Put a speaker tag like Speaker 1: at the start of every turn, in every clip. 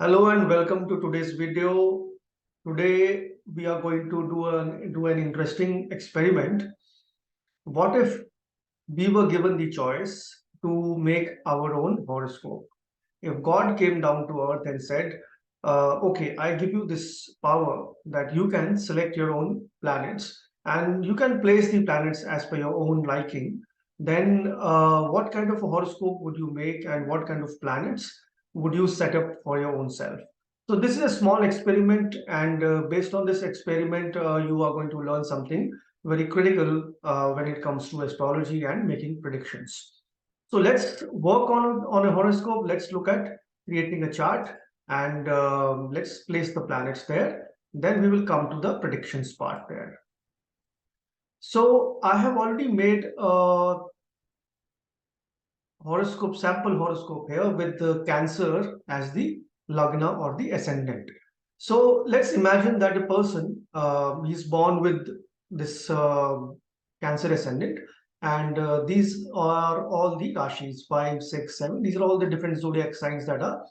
Speaker 1: Hello and welcome to today's video. Today we are going to do an interesting experiment. What if we were given the choice to make our own horoscope? If God came down to earth and said, okay, I give you this power that you can select your own planets and you can place the planets as per your own liking, then what kind of a horoscope would you make and what kind of planets would you set up for your own self? So this is a small experiment, and based on this experiment, you are going to learn something very critical when it comes to astrology and making predictions. So let's work on a horoscope. Let's look at creating a chart and let's place the planets there. Then we will come to the predictions part there. So I have already made a horoscope, sample horoscope here with the Cancer as the Lagna or the ascendant. So let's imagine that a person is born with this Cancer ascendant, and these are all the rashis 5, 6, 7. These are all the different zodiac signs that are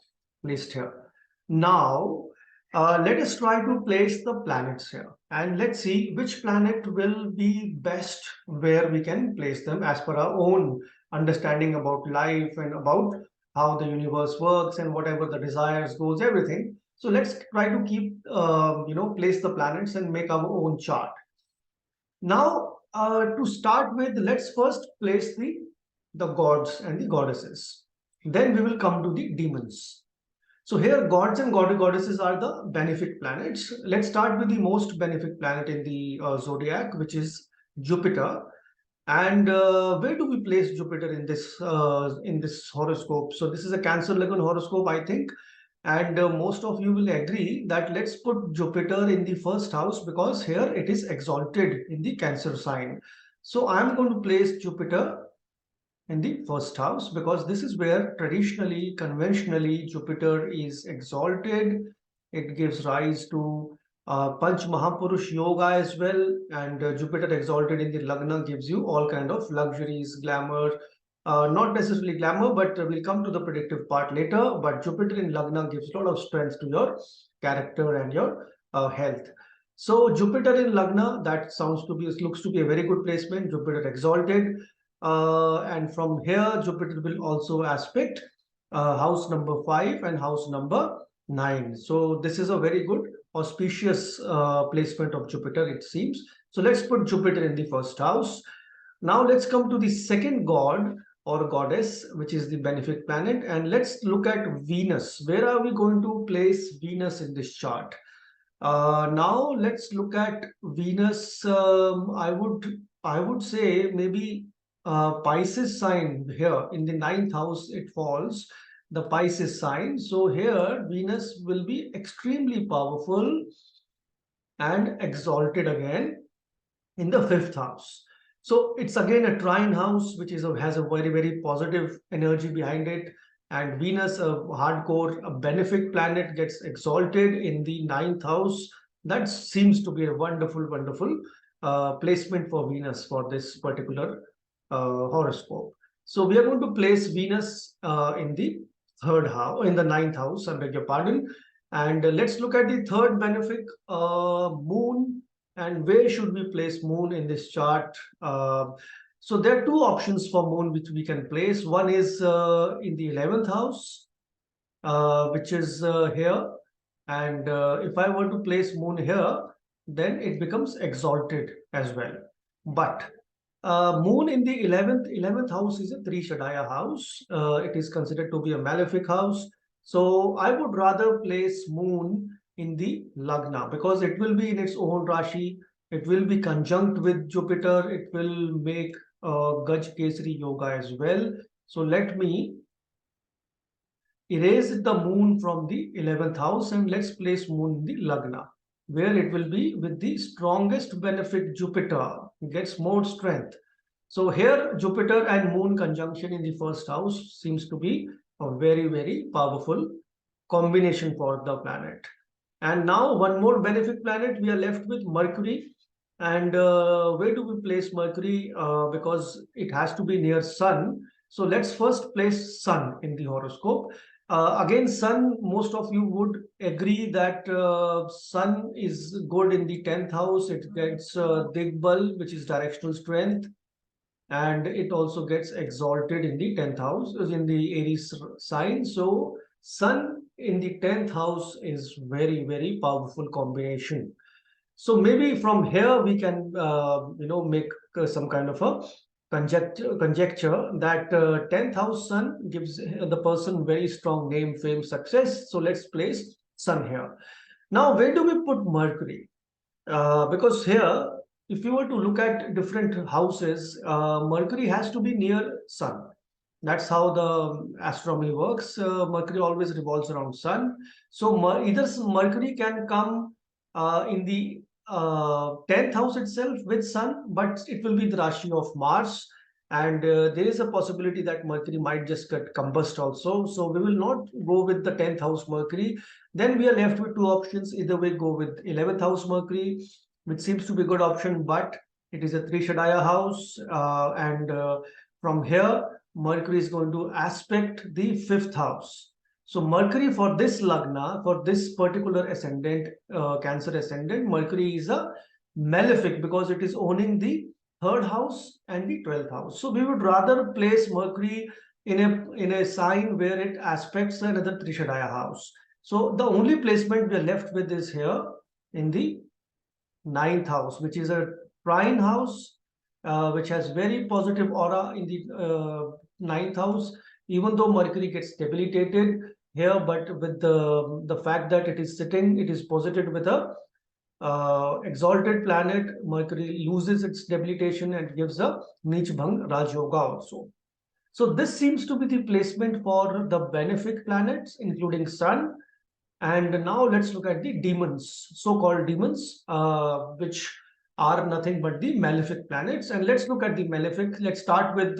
Speaker 1: placed here. Now, let us try to place the planets here and let's see which planet will be best where we can place them as per our own understanding about life and about how the universe works and whatever the desires goes, everything. So let's try to keep, place the planets and make our own chart. Now, to start with, let's first place the gods and the goddesses. Then we will come to the demons. So here, gods and goddesses are the benefic planets. Let's start with the most benefic planet in the zodiac, which is Jupiter. And where do we place Jupiter in this horoscope? So this is a Cancer Lagoon horoscope, I think, and most of you will agree that let's put Jupiter in the first house because here it is exalted in the Cancer sign. So I'm going to place Jupiter in the first house because this is where traditionally, conventionally, Jupiter is exalted. It gives rise to Panch Mahapurush Yoga as well, and Jupiter exalted in the Lagna gives you all kind of luxuries, glamour, not necessarily glamour, but we'll come to the predictive part later. But Jupiter in Lagna gives a lot of strength to your character and your health. So Jupiter in Lagna, that looks to be a very good placement. Jupiter exalted, and from here Jupiter will also aspect house number 5 and house number 9. So this is a very good auspicious placement of Jupiter, it seems. So let's put Jupiter in the first house. Now let's come to the second god or goddess, which is the benefic planet, and let's look at Venus. Where are we going to place Venus in this chart? Now let's look at Venus. I would say maybe Pisces sign here in the ninth house it falls, the Pisces sign. So here Venus will be extremely powerful and exalted again in the fifth house. So it's again a trine house, which has a very, very positive energy behind it. And Venus, a hardcore, a benefic planet, gets exalted in the ninth house. That seems to be a wonderful, wonderful placement for Venus for this particular horoscope. So we are going to place Venus in the third house, in the ninth house, I beg your pardon. And let's look at the third benefic, moon. And where should we place moon in this chart? So there are two options for moon which we can place. One is in the 11th house, which is here. And if I were to place moon here, then it becomes exalted as well. But moon in the 11th house is a Trishadaya house. It is considered to be a malefic house. So I would rather place moon in the Lagna because it will be in its own Rashi. It will be conjunct with Jupiter. It will make Gaj Kesari Yoga as well. So let me erase the moon from the 11th house and let's place moon in the Lagna, where it will be with the strongest benefic Jupiter. It gets more strength. So here Jupiter and moon conjunction in the first house seems to be a very, very powerful combination for the planet. And now one more benefic planet, we are left with Mercury. And where do we place Mercury? Because it has to be near Sun. So let's first place Sun in the horoscope. Again, Sun, most of you would agree that Sun is good in the 10th house. It gets Digbal, which is directional strength, and it also gets exalted in the 10th house, in the Aries sign. So, Sun in the 10th house is very, very powerful combination. So maybe from here we can, make some kind of a conjecture that 10th house sun gives the person very strong name, fame, success. So let's place sun here. Now, where do we put Mercury? Because here, if you were to look at different houses, Mercury has to be near sun. That's how the astronomy works. Mercury always revolves around sun. So either Mercury can come in the 10th house itself with sun, but it will be the Rashi of Mars. And there is a possibility that Mercury might just get combust also. So we will not go with the 10th house Mercury. Then we are left with two options. Either we go with 11th house Mercury, which seems to be a good option, but it is a Trishadaya house. And from here, Mercury is going to aspect the 5th house. So Mercury for this Lagna, for this particular ascendant, Cancer ascendant, Mercury is a malefic because it is owning the 3rd house and the 12th house. So we would rather place Mercury in a sign where it aspects another Trishadaya house. So the only placement we are left with is here in the 9th house, which is a trine house, which has very positive aura in the 9th house, even though Mercury gets debilitated here, but with the fact that it is sitting, it is posited with a exalted planet. Mercury loses its debilitation and gives a Neech Bhang Raj Yoga also. So this seems to be the placement for the benefic planets, including Sun. And now let's look at the demons, so-called demons, which are nothing but the malefic planets. And let's look at the malefic. Let's start with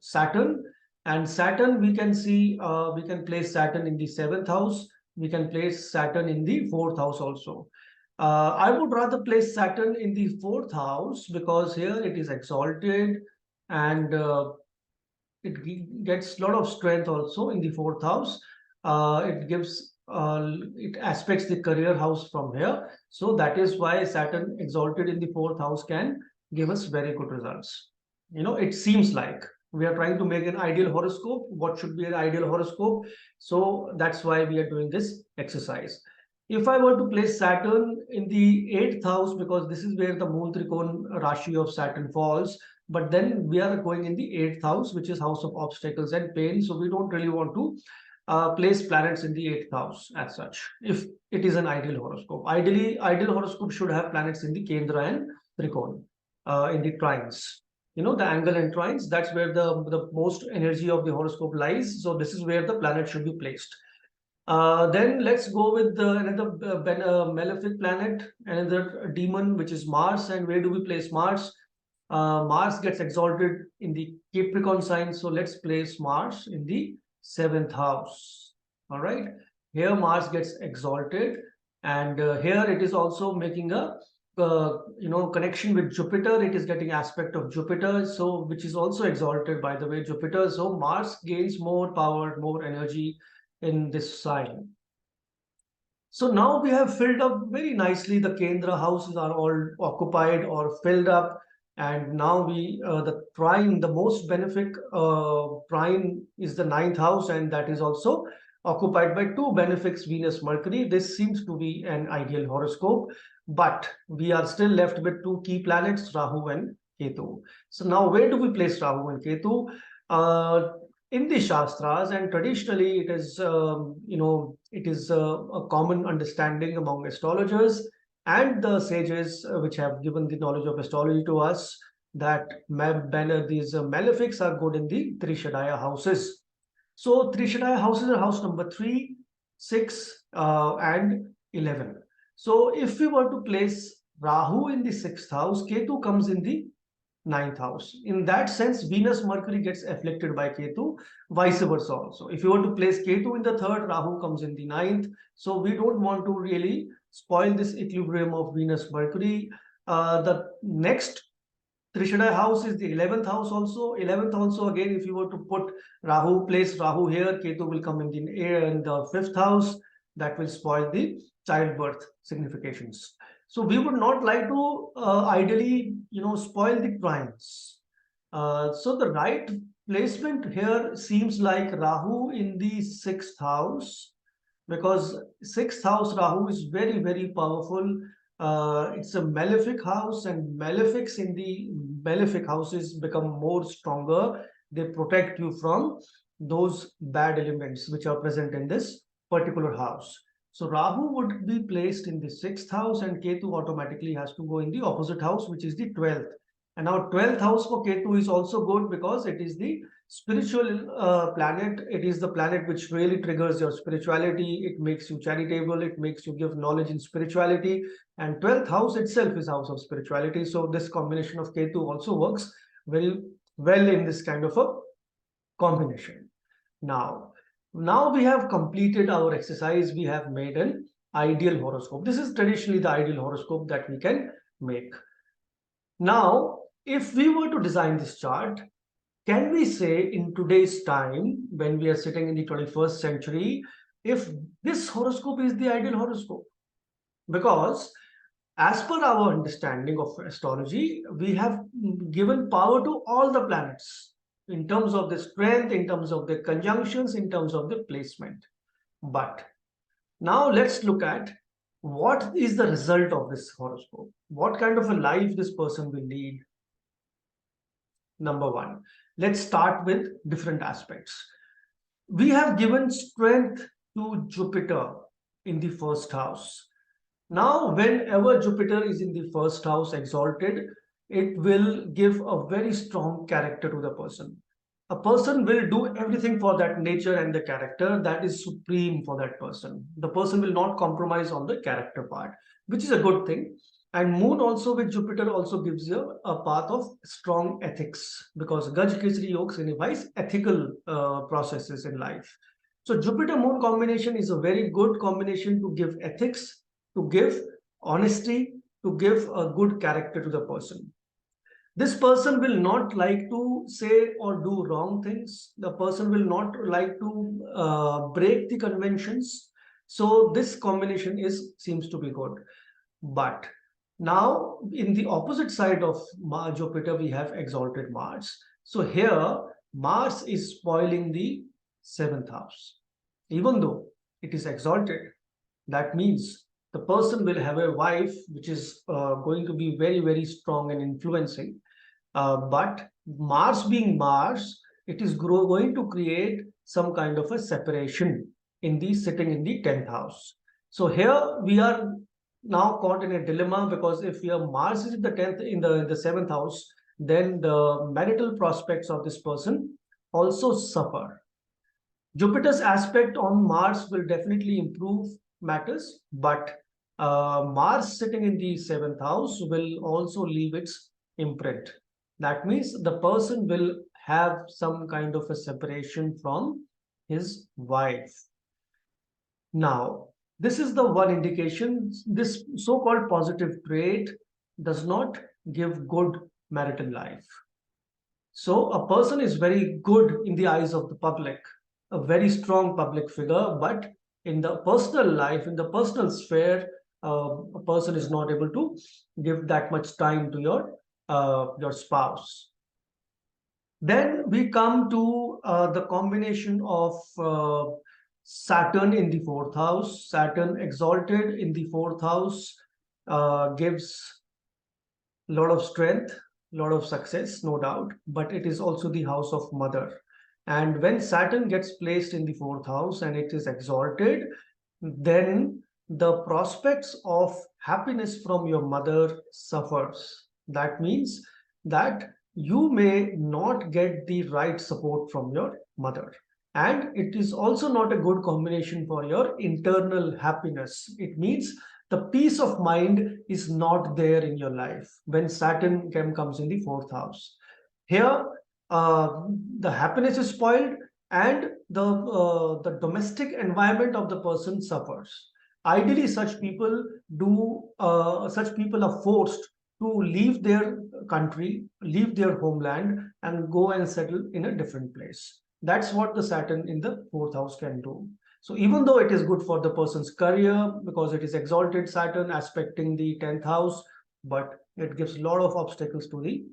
Speaker 1: Saturn. And Saturn, we can see, we can place Saturn in the 7th house. We can place Saturn in the 4th house also. I would rather place Saturn in the 4th house because here it is exalted and it gets a lot of strength also in the 4th house. It aspects the career house from here. So that is why Saturn exalted in the 4th house can give us very good results. It seems like we are trying to make an ideal horoscope. What should be an ideal horoscope? So that's why we are doing this exercise. If I were to place Saturn in the 8th house, because this is where the Moon Trikon Rashi of Saturn falls, but then we are going in the 8th house, which is house of obstacles and pain. So we don't really want to place planets in the 8th house as such, if it is an ideal horoscope. Ideally, ideal horoscope should have planets in the Kendra and Trikon, in the trines. The angle and trines, that's where the most energy of the horoscope lies. So this is where the planet should be placed. Then let's go with another malefic planet, another demon, which is Mars. And where do we place Mars? Mars gets exalted in the Capricorn sign. So let's place Mars in the 7th house. All right. Here Mars gets exalted, and here it is also making a connection with Jupiter. It is getting aspect of Jupiter, so which is also exalted, by the way, Jupiter. So Mars gains more power, more energy in this sign. So now we have filled up very nicely. The Kendra houses are all occupied or filled up. And now the trine, the most benefic trine is the 9th house, and that is also occupied by two benefics, Venus, Mercury. This seems to be an ideal horoscope, but we are still left with two key planets, Rahu and Ketu. So now where do we place Rahu and Ketu? In the Shastras, and traditionally it is, a common understanding among astrologers and the sages which have given the knowledge of astrology to us, that these malefics are good in the Trishadaya houses. So Trishadaya houses are house number 3, 6, and 11. So if we were to place Rahu in the 6th house, Ketu comes in the 9th house. In that sense, Venus, Mercury gets afflicted by Ketu, vice versa also. If you were to place Ketu in the 3rd, Rahu comes in the 9th. So we don't want to really spoil this equilibrium of Venus, Mercury. The next Trishadai house is the 11th house also. 11th also, again, if you were to put Rahu, place Rahu here, Ketu will come in the 5th house. That will spoil the childbirth significations. So we would not like to ideally, spoil the trines. So the right placement here seems like Rahu in the 6th house, because 6th house Rahu is very, very powerful. It's a malefic house, and malefics in the malefic houses become more stronger. They protect you from those bad elements which are present in this particular house. So Rahu would be placed in the 6th house, and Ketu automatically has to go in the opposite house, which is the 12th. And now 12th house for Ketu is also good because it is the spiritual planet. It is the planet which really triggers your spirituality. It makes you charitable. It makes you give knowledge in spirituality. And 12th house itself is house of spirituality. So this combination of Ketu also works very well in this kind of a combination. Now we have completed our exercise. We have made an ideal horoscope. This is traditionally the ideal horoscope that we can make. Now, if we were to design this chart, can we say in today's time, when we are sitting in the 21st century, if this horoscope is the ideal horoscope? Because as per our understanding of astrology, we have given power to all the planets in terms of the strength, in terms of the conjunctions, in terms of the placement. But now let's look at what is the result of this horoscope. What kind of a life this person will lead? Number one, let's start with different aspects. We have given strength to Jupiter in the 1st house. Now, whenever Jupiter is in the 1st house exalted, it will give a very strong character to the person. A person will do everything for that nature and the character that is supreme for that person. The person will not compromise on the character part, which is a good thing. And moon also with Jupiter also gives you a path of strong ethics, because Gaj Kesari Yoga signifies ethical processes in life. So Jupiter moon combination is a very good combination to give ethics, to give honesty, to give a good character to the person. This person will not like to say or do wrong things. The person will not like to break the conventions. So this combination seems to be good. But now, in the opposite side of Jupiter, we have exalted Mars. So here, Mars is spoiling the 7th house. Even though it is exalted, that means the person will have a wife which is going to be very, very strong and influencing. But Mars being Mars, it is going to create some kind of a separation sitting in the 10th house. So here we are now caught in a dilemma, because if your Mars is in the 10th, in the 7th house, then the marital prospects of this person also suffer. Jupiter's aspect on Mars will definitely improve matters, but Mars sitting in the 7th house will also leave its imprint. That means the person will have some kind of a separation from his wife. Now, this is the one indication. This so-called positive trait does not give good marital life. So a person is very good in the eyes of the public, a very strong public figure, but in the personal life, in the personal sphere, a person is not able to give that much time to your spouse. Then we come to the combination of Saturn in the 4th house. Saturn exalted in the 4th house gives a lot of strength, a lot of success, no doubt, but it is also the house of mother. And when Saturn gets placed in the 4th house and it is exalted, then the prospects of happiness from your mother suffers. That means that you may not get the right support from your mother. And it is also not a good combination for your internal happiness. It means the peace of mind is not there in your life when Saturn comes in the 4th house. Here, the happiness is spoiled, and the domestic environment of the person suffers. Ideally, such people are forced to leave their country, leave their homeland, and go and settle in a different place. That's what the Saturn in the fourth house can do. So even though it is good for the person's career because it is exalted Saturn aspecting the 10th house, but it gives a lot of obstacles to the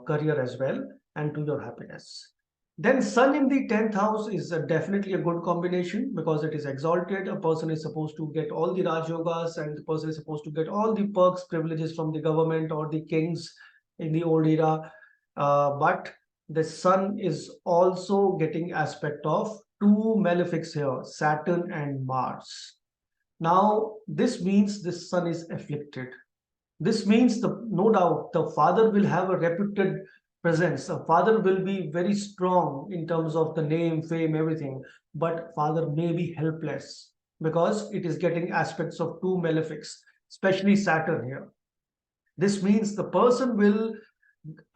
Speaker 1: career as well and to your happiness. Then Sun in the 10th house is definitely a good combination because it is exalted. A person is supposed to get all the Raj Yogas and the person is supposed to get all the perks, privileges from the government or the kings in the old era. But the Sun is also getting aspect of two malefics here, Saturn and Mars. Now, this means this Sun is afflicted. This means no doubt the father will have a reputed presence. A father will be very strong in terms of the name, fame, everything, but father may be helpless because it is getting aspects of two malefics, especially Saturn here. This means the person will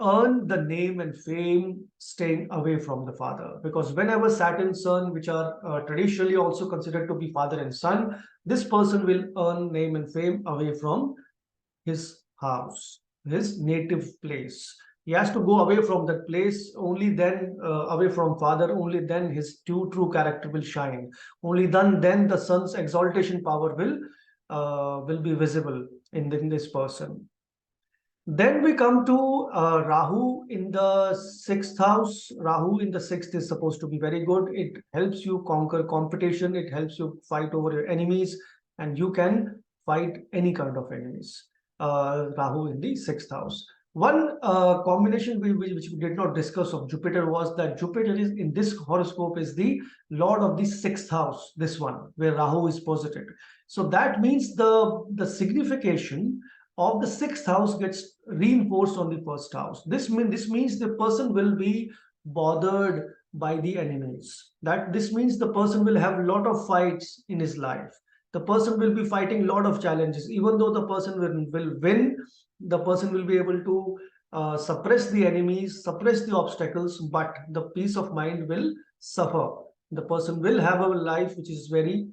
Speaker 1: earn the name and fame staying away from the father, because whenever Saturn, Sun, which are traditionally also considered to be father and son, this person will earn name and fame away from his house, his native place. He has to go away from that place. Only then, away from father, only then his true character will shine. Only then the sun's exaltation power will be visible in this person. Then we come to Rahu in the sixth house. Rahu in the sixth is supposed to be very good. It helps you conquer competition. It helps you fight over your enemies, and you can fight any kind of enemies. Rahu in the sixth house. One combination which we did not discuss of Jupiter was that Jupiter is in this horoscope is the lord of the sixth house, this one where Rahu is posited. So that means the signification of the sixth house gets reinforced on the first house. This means the person will be bothered by the enemies. This means the person will have a lot of fights in his life. The person will be fighting a lot of challenges. Even though the person will win, the person will be able to suppress the enemies, suppress the obstacles, but the peace of mind will suffer. The person will have a life which is very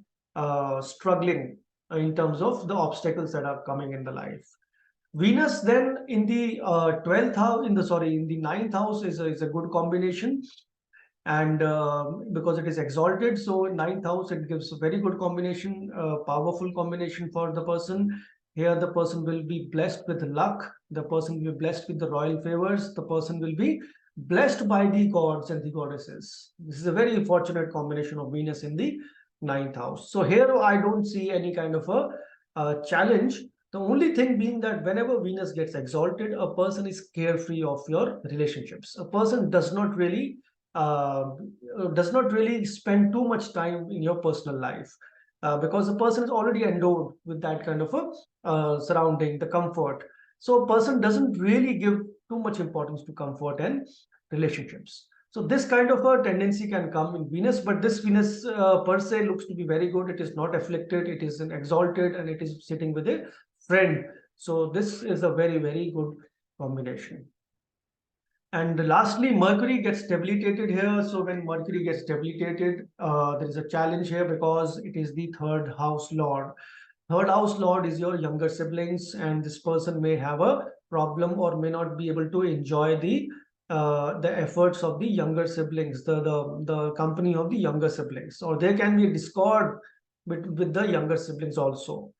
Speaker 1: struggling in terms of the obstacles that are coming in the life. Venus then in the 12th house, in the 9th house is a good combination. And because it is exalted, so in 9th house, it gives a very good combination, powerful combination for the person. Here, the person will be blessed with luck. The person will be blessed with the royal favors. The person will be blessed by the gods and the goddesses. This is a very fortunate combination of Venus in the 9th house. So here, I don't see any kind of a challenge. The only thing being that whenever Venus gets exalted, a person is carefree of your relationships. A person does not really spend too much time in your personal life because the person is already endowed with that kind of a surrounding, the comfort. So a person doesn't really give too much importance to comfort and relationships. So this kind of a tendency can come in Venus, but this Venus per se looks to be very good. It is not afflicted, it is an exalted, and it is sitting with a friend. So this is a very, very good combination. And lastly, Mercury gets debilitated here. So when Mercury gets debilitated, there is a challenge here because it is the third house lord. Third house lord is your younger siblings, and this person may have a problem or may not be able to enjoy the efforts of the younger siblings, the company of the younger siblings, or there can be a discord with the younger siblings also.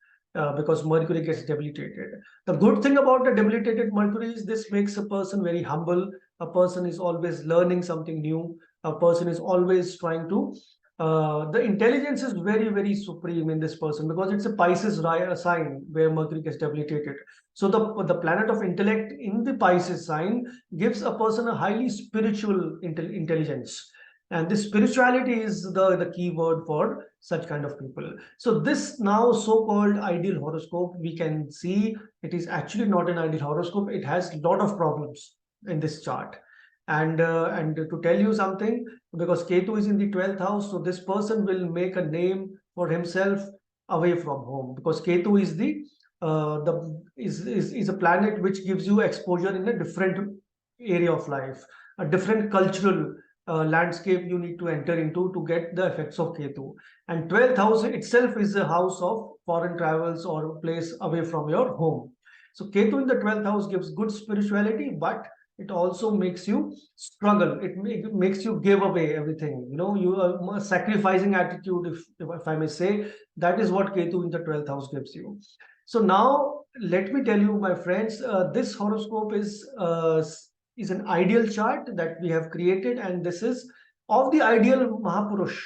Speaker 1: Because Mercury gets debilitated. The good thing about the debilitated Mercury is this makes a person very humble. A person is always learning something new. A person is always trying to. The intelligence is very, very supreme in this person because it's a Pisces sign where Mercury gets debilitated. So the planet of intellect in the Pisces sign gives a person a highly spiritual intelligence. And this spirituality is the key word for such kind of people. So this now so-called ideal horoscope, we can see it is actually not an ideal horoscope. It has a lot of problems in this chart. And to tell you something, because Ketu is in the 12th house, so this person will make a name for himself away from home, because Ketu is is a planet which gives you exposure in a different area of life, a different cultural landscape you need to enter into to get the effects of Ketu. And 12th house itself is a house of foreign travels or a place away from your home. So Ketu in the 12th house gives good spirituality, but it also makes you struggle. It makes you give away everything. You are sacrificing attitude, if I may say. That is what Ketu in the 12th house gives you. So now let me tell you, my friends, this horoscope is an ideal chart that we have created, and this is of the ideal Mahapurush,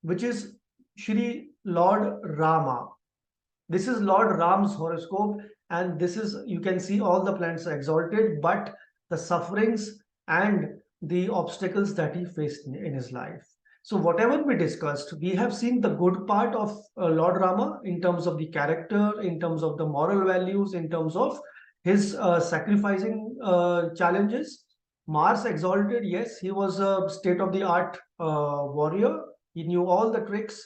Speaker 1: which is Shri Lord Rama. This is Lord Ram's horoscope, and this is, you can see all the planets are exalted, but the sufferings and the obstacles that he faced in his life. So whatever we discussed, we have seen the good part of Lord Rama in terms of the character, in terms of the moral values, in terms of his sacrificing challenges. Mars exalted, yes, he was a state-of-the-art warrior. He knew all the tricks,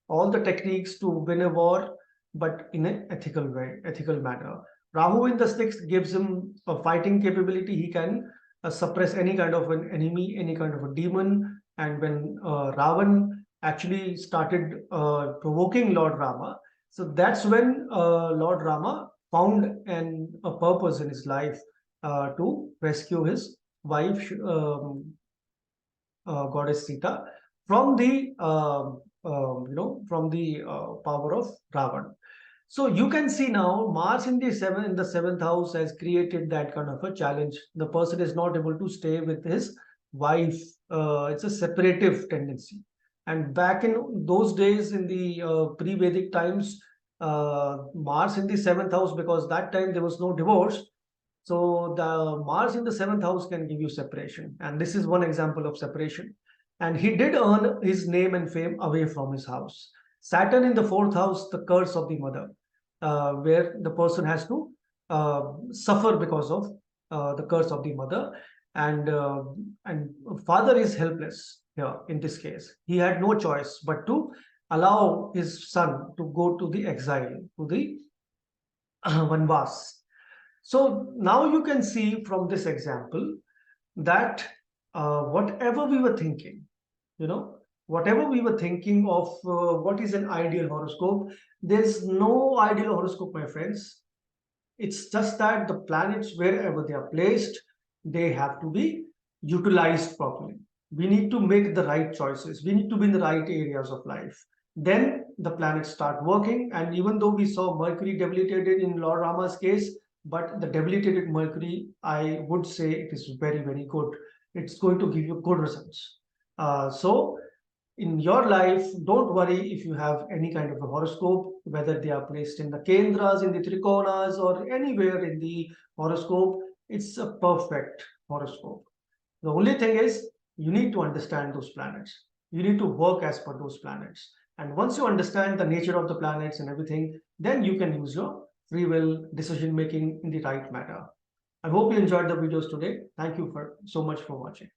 Speaker 1: all the techniques to win a war, but in an ethical way, ethical manner. Rahu in the sixth gives him a fighting capability. He can suppress any kind of an enemy, any kind of a demon. And when Ravan actually started provoking Lord Rama, so that's when Lord Rama found a purpose in his life to rescue his wife, goddess Sita, from the power of Ravan. So you can see now Mars in the seventh house has created that kind of a challenge. The person is not able to stay with his wife. It's a separative tendency. And back in those days, in the pre-Vedic times, Mars in the seventh house, because that time there was no divorce. So the Mars in the seventh house can give you separation. And this is one example of separation. And he did earn his name and fame away from his house. Saturn in the fourth house, the curse of the mother, where the person has to suffer because of the curse of the mother, and father is helpless here in this case. He had no choice but to allow his son to go to the exile, to the Vanvas. So now you can see from this example that whatever we were thinking, whatever we were thinking of what is an ideal horoscope, there's no ideal horoscope, my friends. It's just that the planets, wherever they are placed, they have to be utilized properly. We need to make the right choices. We need to be in the right areas of life. Then the planets start working. And even though we saw Mercury debilitated in Lord Rama's case, but the debilitated Mercury, I would say it is very, very good. It's going to give you good results. So in your life, don't worry if you have any kind of a horoscope, whether they are placed in the kendras, in the trikonas, or anywhere in the horoscope. It's a perfect horoscope. The only thing is you need to understand those planets. You need to work as per those planets. And once you understand the nature of the planets and everything, then you can use your free will decision making in the right manner. I hope you enjoyed the videos today. Thank you so much for watching.